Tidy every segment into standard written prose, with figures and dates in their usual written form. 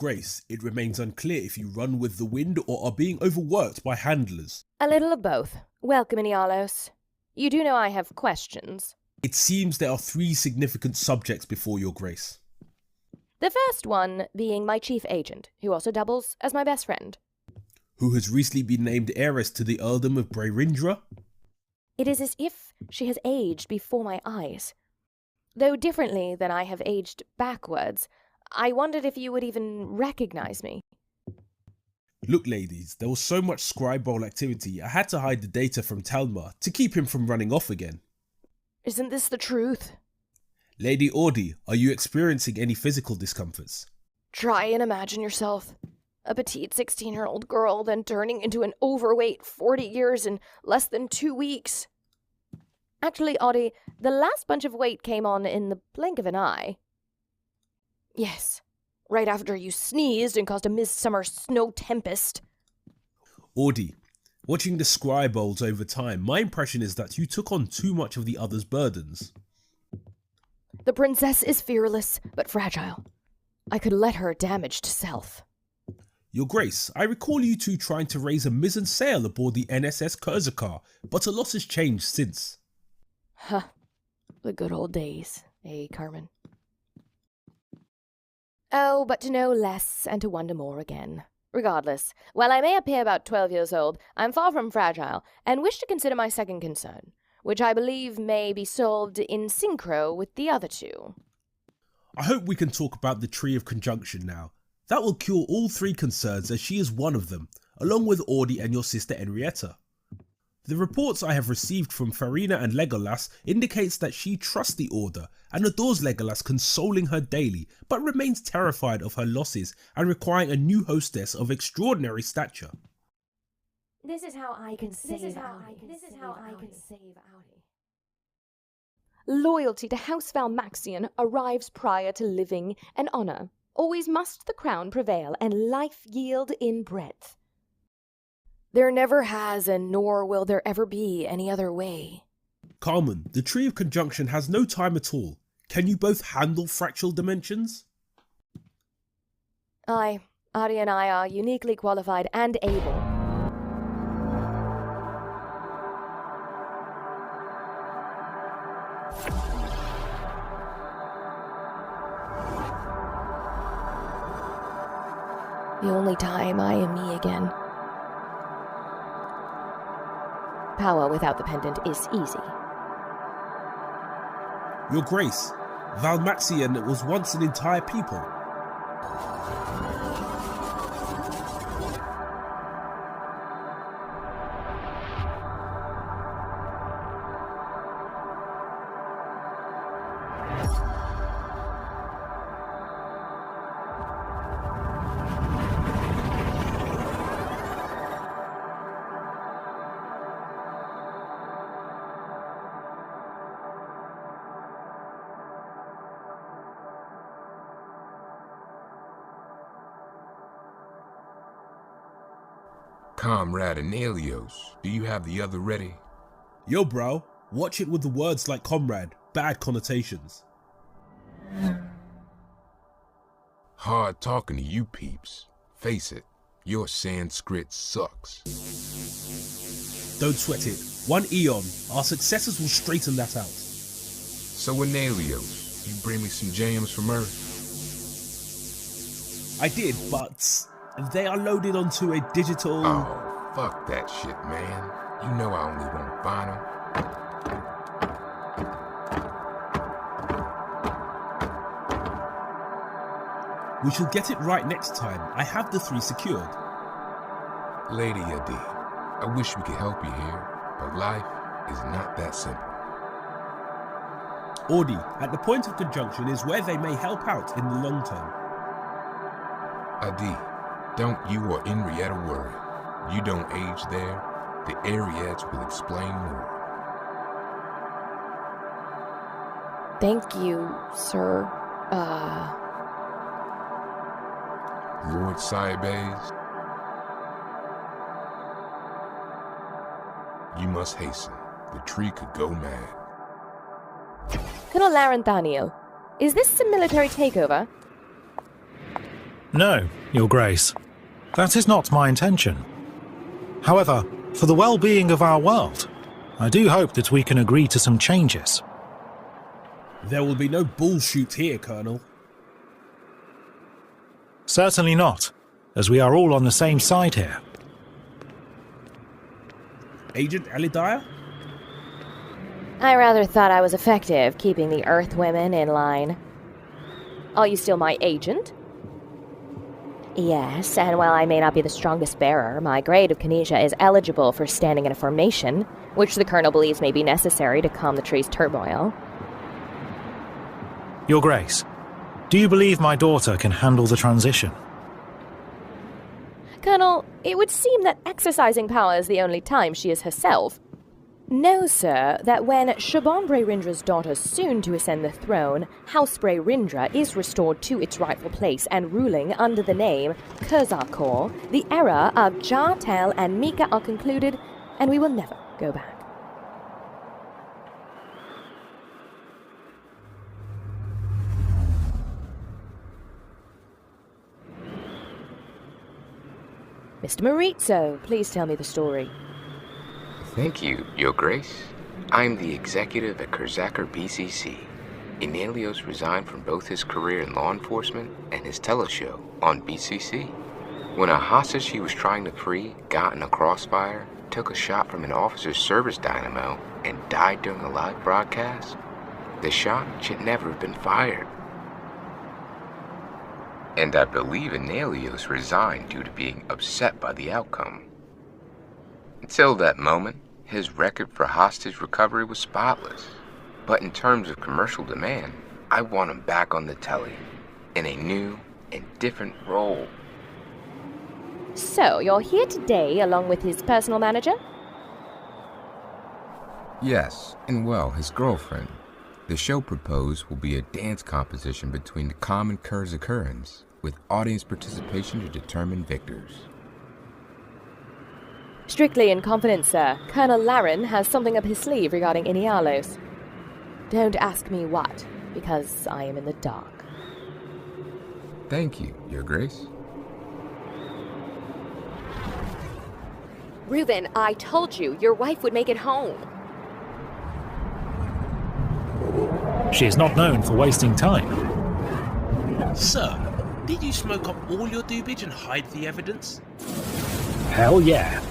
Grace, it remains unclear if you run with the wind or are being overworked by handlers. A little of both. Welcome, Inialos. You do know I have questions. It seems there are 3 significant subjects before your Grace. The first one being my chief agent, who also doubles as my best friend. Who has recently been named heiress to the earldom of Brerindra? It is as if she has aged before my eyes. Though differently than I have aged backwards, I wondered if you would even recognize me. Look, ladies, there was so much scribe roll activity I had to hide the data from Talma to keep him from running off again. Isn't this the truth? Lady Audie, are you experiencing any physical discomforts? Try and imagine yourself. A petite 16-year-old girl then turning into an overweight 40 years in less than 2 weeks. Actually, Audie, the last bunch of weight came on in the blink of an eye. Yes, right after you sneezed and caused a midsummer snow tempest. Audie, watching the scribe rolls over time, my impression is that you took on too much of the other's burdens. The princess is fearless, but fragile. I could let her damage to self. Your Grace, I recall you two trying to raise a mizzen sail aboard the NSS Kurzakar, but a lot has changed since. Huh. The good old days, eh, Carmen? Oh, but to know less and to wonder more again. Regardless, while I may appear about 12 years old, I'm far from fragile, and wish to consider my second concern, which I believe may be solved in synchro with the other 2. I hope we can talk about the Tree of Conjunction now. That will cure all 3 concerns, as she is one of them, along with Audie and your sister Enrietta. The reports I have received from Farina and Legolas indicates that she trusts the Order and adores Legolas, consoling her daily, but remains terrified of her losses and requiring a new hostess of extraordinary stature. This is how I can save Audi. Loyalty to House Valmaxian arrives prior to living, and honor. Always must the crown prevail, and life yield in breadth. There never has, and nor will there ever be any other way. Carmen, the Tree of Conjunction has no time at all. Can you both handle fractal dimensions? Aye, Audi and I are uniquely qualified and able. The only time I am me again. Power without the pendant is easy. Your Grace, Valmaxian was once an entire people. Comrade Anelios, do you have the other ready? Yo bro, watch it with the words like comrade, bad connotations. Hard talking to you peeps. Face it, your Sanskrit sucks. Don't sweat it. 1 eon, our successors will straighten that out. So Anelios, you bring me some jams from Earth? I did, but they are loaded onto a digital... Oh, fuck that shit, man. You know I only want vinyl. We shall get it right next time. I have the 3 secured. Lady Adi, I wish we could help you here, but life is not that simple. Audie, at the point of conjunction is where they may help out in the long term. Adi, don't you or Enrietta worry. You don't age there. The Ariads will explain more. Thank you, sir. Lord Saibes, you must hasten. The tree could go mad. Colonel Larenthaniel, is this a military takeover? No, Your Grace. That is not my intention. However, for the well-being of our world, I do hope that we can agree to some changes. There will be no bullshit here, Colonel. Certainly not, as we are all on the same side here. Agent Alidaya? I rather thought I was effective keeping the Earth women in line. Are you still my agent? Yes, and while I may not be the strongest bearer, my grade of kinesia is eligible for standing in a formation, which the Colonel believes may be necessary to calm the tree's turmoil. Your Grace, do you believe my daughter can handle the transition? Colonel, it would seem that exercising power is the only time she is herself. Know, sir, that when Shaban Brayrindra's daughter soon to ascend the throne, House Brayrindra is restored to its rightful place and ruling under the name Kurzarkor, the era of Jartel and Mika are concluded, and we will never go back. Mr. Maritzo, please tell me the story. Thank you, Your Grace. I'm the executive at Kurzarkor BCC. Inelios resigned from both his career in law enforcement and his teleshow on BCC. When a hostage he was trying to free got in a crossfire, took a shot from an officer's service dynamo, and died during a live broadcast, the shot should never have been fired. And I believe Enelios resigned due to being upset by the outcome. Until that moment, his record for hostage recovery was spotless. But in terms of commercial demand, I want him back on the telly, in a new and different role. So, you're here today along with his personal manager? Yes, and well, his girlfriend. The show proposed will be a dance composition between the common Kurzarkorans, with audience participation to determine victors. Strictly in confidence, sir. Colonel Laren has something up his sleeve regarding Inialos. Don't ask me what, because I am in the dark. Thank you, Your Grace. Reuben, I told you, your wife would make it home. She is not known for wasting time. Sir, did you smoke up all your doobage and hide the evidence? Hell yeah.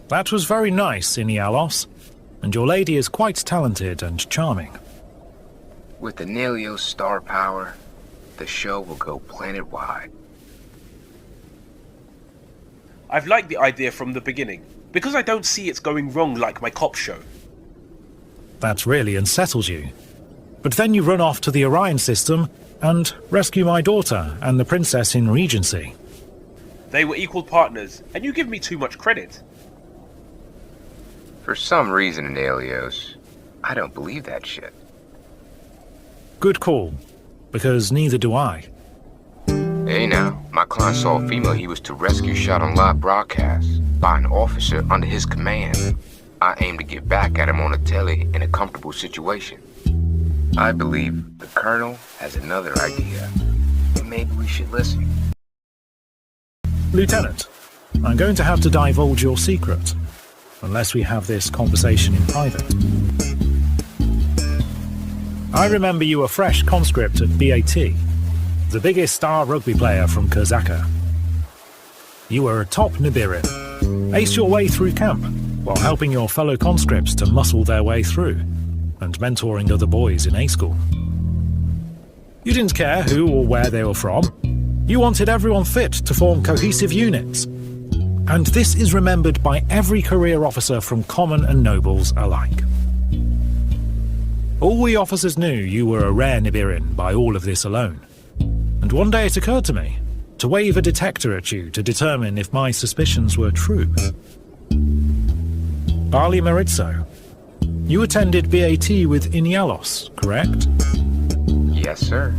That was very nice, Inialos, and your lady is quite talented and charming. With Enelios' star power, the show will go planet-wide. I've liked the idea from the beginning, because I don't see it's going wrong like my cop show. That really unsettles you. But then you run off to the Orion system and rescue my daughter and the princess in Regency. They were equal partners, and you give me too much credit. For some reason, Enelios, I don't believe that shit. Good call, because neither do I. Hey now, my client saw a female he was to rescue shot on live broadcast by an officer under his command. I aim to get back at him on a telly in a comfortable situation. I believe the Colonel has another idea, and maybe we should listen. Lieutenant, I'm going to have to divulge your secret, unless we have this conversation in private. I remember you a fresh conscript at BAT, the biggest star rugby player from Korsaka. You were a top Nibirin, aced your way through camp while helping your fellow conscripts to muscle their way through and mentoring other boys in A school. You didn't care who or where they were from. You wanted everyone fit to form cohesive units. And this is remembered by every career officer from common and nobles alike. All we officers knew you were a rare Nibirin by all of this alone. And one day it occurred to me to wave a detector at you to determine if my suspicions were true. Barley Maritzo, you attended BAT with Inialos, correct? Yes, sir.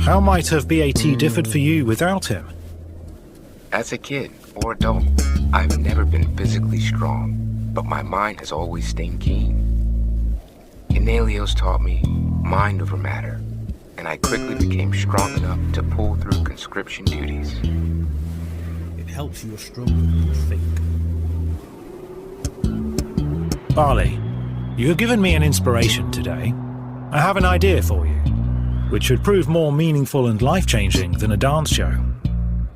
How might have BAT differed for you without him? As a kid or adult, I've never been physically strong, but my mind has always stayed keen. Enalios taught me mind over matter, and I quickly became strong enough to pull through conscription duties. It helps you are stronger than you think. Barley, you have given me an inspiration today. I have an idea for you, which should prove more meaningful and life-changing than a dance show.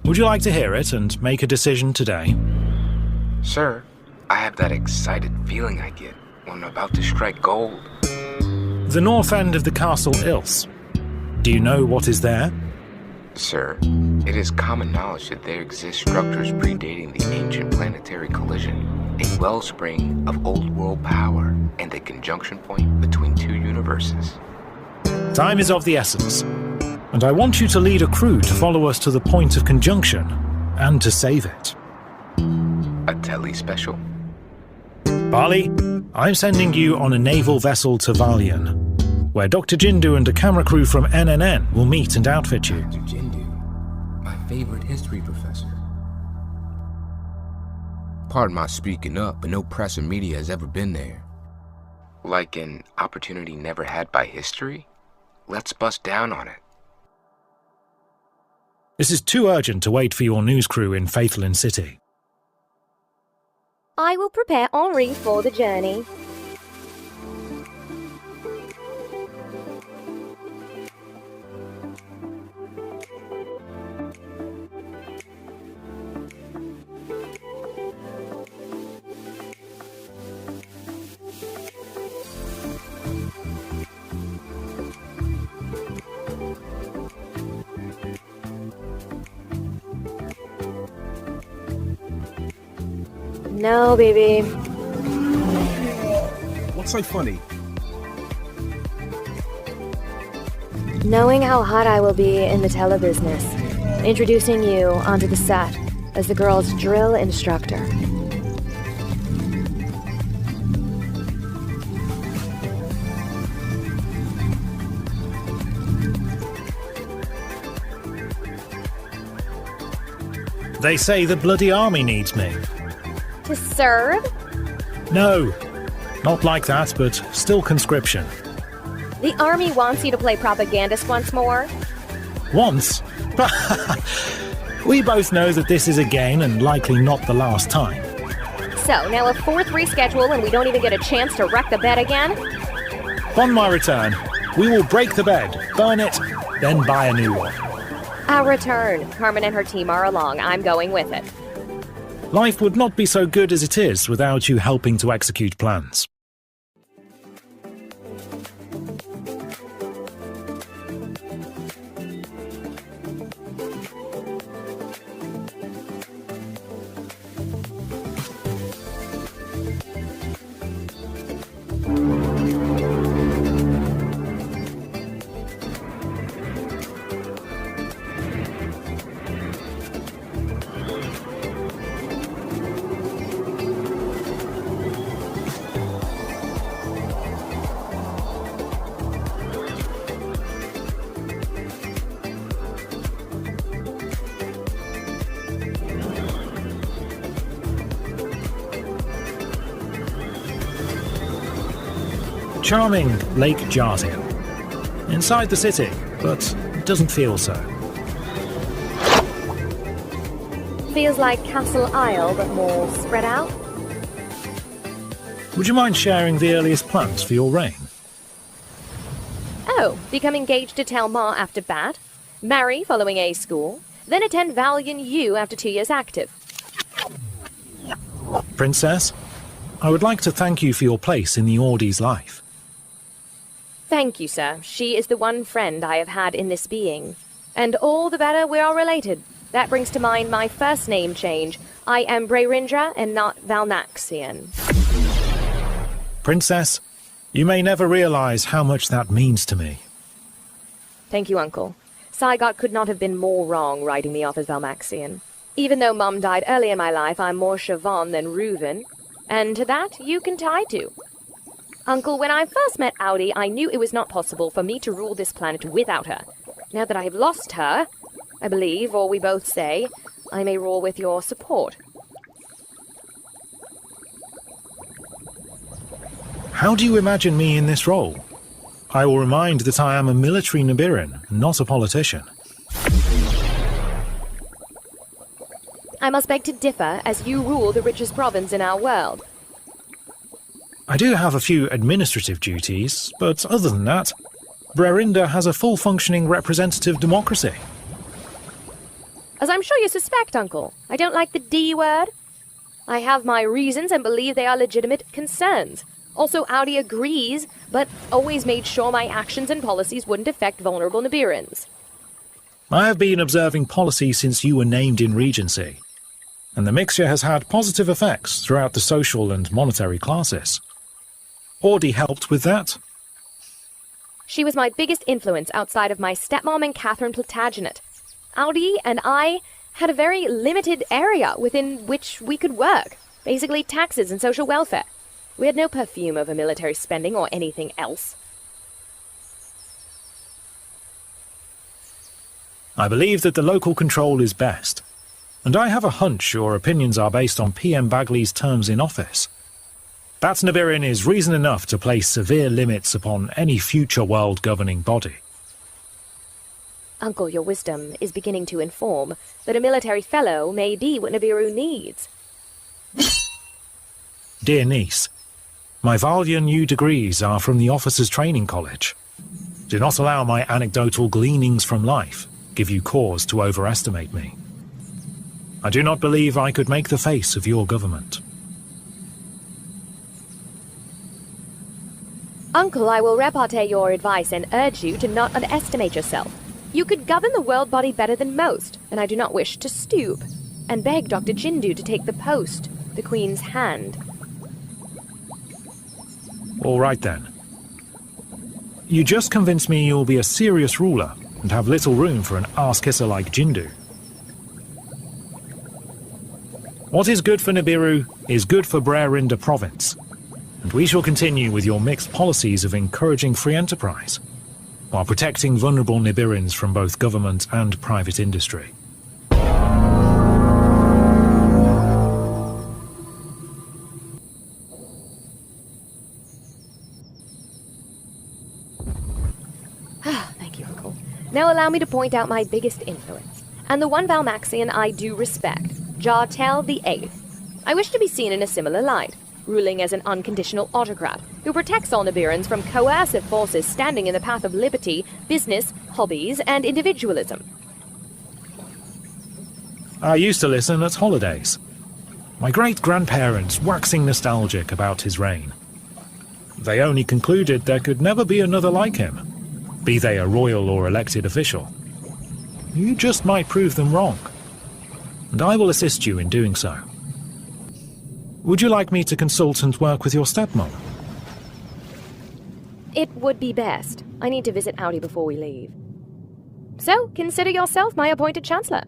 Would you like to hear it and make a decision today? Sir, I have that excited feeling I get when I'm about to strike gold. The north end of the castle Ilse. Do you know what is there? Sir, it is common knowledge that there exist structures predating the ancient planetary collision, a wellspring of old world power, and a conjunction point between two universes. Time is of the essence, and I want you to lead a crew to follow us to the point of conjunction and to save it. A tele special? Barley, I'm sending you on a naval vessel to Valian, where Dr. Jindu and a camera crew from NNN will meet and outfit you. Dr. Jindu, my favorite history professor. Pardon my speaking up, but no press or media has ever been there. Like an opportunity never had by history? Let's bust down on it. This is too urgent to wait for your news crew in Faithlin City. I will prepare Henri for the journey. No, baby. What's so funny? Knowing how hot I will be in the telebusiness. Introducing you onto the set as the girls' drill instructor. They say the bloody army needs me. To serve? No, not like that, but still conscription. The army wants you to play propagandist once more. Once? We both know that this is again and likely not the last time. So, now a 4-3 schedule and we don't even get a chance to wreck the bed again? On my return, we will break the bed, burn it, then buy a new one. Our return. Carmen and her team are along. I'm going with it. Life would not be so good as it is without you helping to execute plans. Charming Lake Jartin. Inside the city, but it doesn't feel so. Feels like Castle Isle, but more spread out. Would you mind sharing the earliest plans for your reign? So, become engaged to Telmar after BAT, marry following A school, then attend Valiant U after 2 years active. Princess, I would like to thank you for your place in the Audie's life. Thank you, sir. She is the one friend I have had in this being. And all the better we are related. That brings to mind my first name change. I am Brerindra and not Valnaxian. Princess, you may never realize how much that means to me. Thank you, Uncle. Saga could not have been more wrong writing me off as Valmaxian. Even though Mum died early in my life, I'm more Siobhan than Reuven. And to that, you can tie to. Uncle, when I first met Audi, I knew it was not possible for me to rule this planet without her. Now that I have lost her, I believe, or we both say, I may rule with your support. How do you imagine me in this role? I will remind that I am a military Nibiran, not a politician. I must beg to differ, as you rule the richest province in our world. I do have a few administrative duties, but other than that, Brerinda has a full-functioning representative democracy. As I'm sure you suspect, Uncle, I don't like the D word. I have my reasons and believe they are legitimate concerns. Also, Audi agrees, but always made sure my actions and policies wouldn't affect vulnerable Nibirans. I have been observing policy since you were named in Regency, and the mixture has had positive effects throughout the social and monetary classes. Audie helped with that. She was my biggest influence outside of my stepmom and Catherine Plantagenet. Audi and I had a very limited area within which we could work, basically taxes and social welfare. We had no perfume over military spending or anything else. I believe that the local control is best, and I have a hunch your opinions are based on PM Bagley's terms in office. That Nibiran is reason enough to place severe limits upon any future world-governing body. Uncle, your wisdom is beginning to inform that a military fellow may be what Nibiru needs. Dear niece, my Valiant U degrees are from the Officers' Training College. Do not allow my anecdotal gleanings from life give you cause to overestimate me. I do not believe I could make the face of your government. Uncle, I will repartee your advice and urge you to not underestimate yourself. You could govern the world body better than most, and I do not wish to stoop, and beg Dr. Jindu to take the post, the Queen's hand. All right then. You just convinced me you'll be a serious ruler and have little room for an arse-kisser like Jindu. What is good for Nibiru is good for Brerinda Province, and we shall continue with your mixed policies of encouraging free enterprise, while protecting vulnerable Nibirans from both government and private industry. Thank you, Uncle. Now allow me to point out my biggest influence, and the one Valmaxian I do respect, Jartel the Eighth. I wish to be seen in a similar light, ruling as an unconditional autocrat who protects all Nibirans from coercive forces standing in the path of liberty, business, hobbies, and individualism. I used to listen at holidays. My great-grandparents waxing nostalgic about his reign. They only concluded there could never be another like him, be they a royal or elected official. You just might prove them wrong, and I will assist you in doing so. Would you like me to consult and work with your stepmom? It would be best. I need to visit Audi before we leave. So, consider yourself my appointed Chancellor.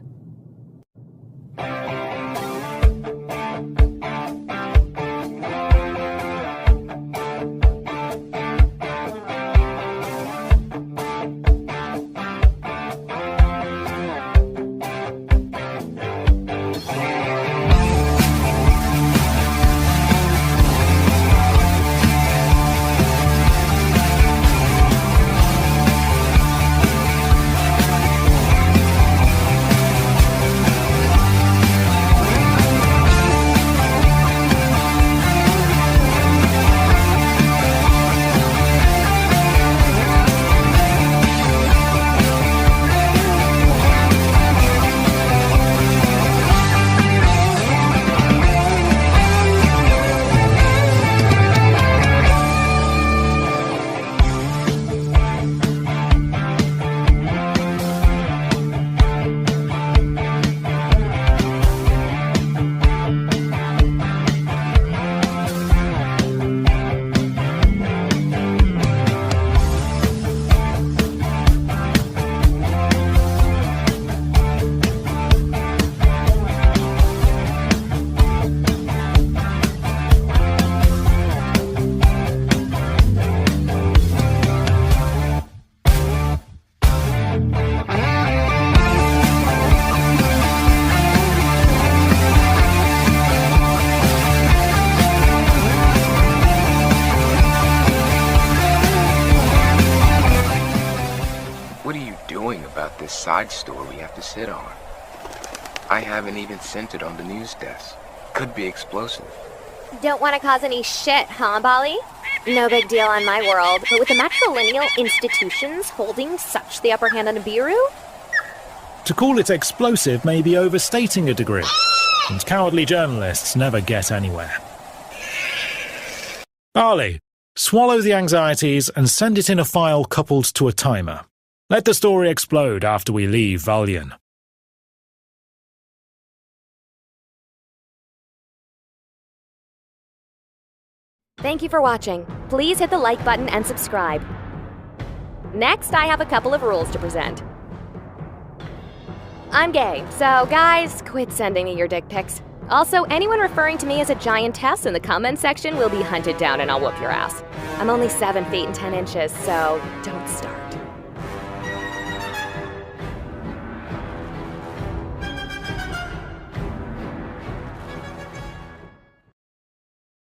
side store we have to sit on. I haven't even sent it on the news desk. Could be explosive. Don't want to cause any shit, huh, Bali? No big deal on my world, but with the matrilineal institutions holding such the upper hand on Nibiru? To call it explosive may be overstating a degree, and cowardly journalists never get anywhere. Bali, swallow the anxieties and send it in a file coupled to a timer. Let the story explode after we leave Valian. Thank you for watching. Please hit the like button and subscribe. Next, I have a couple of rules to present. I'm gay, so guys, quit sending me your dick pics. Also, anyone referring to me as a giantess in the comment section will be hunted down and I'll whoop your ass. I'm only 7 feet and 10 inches, so don't start.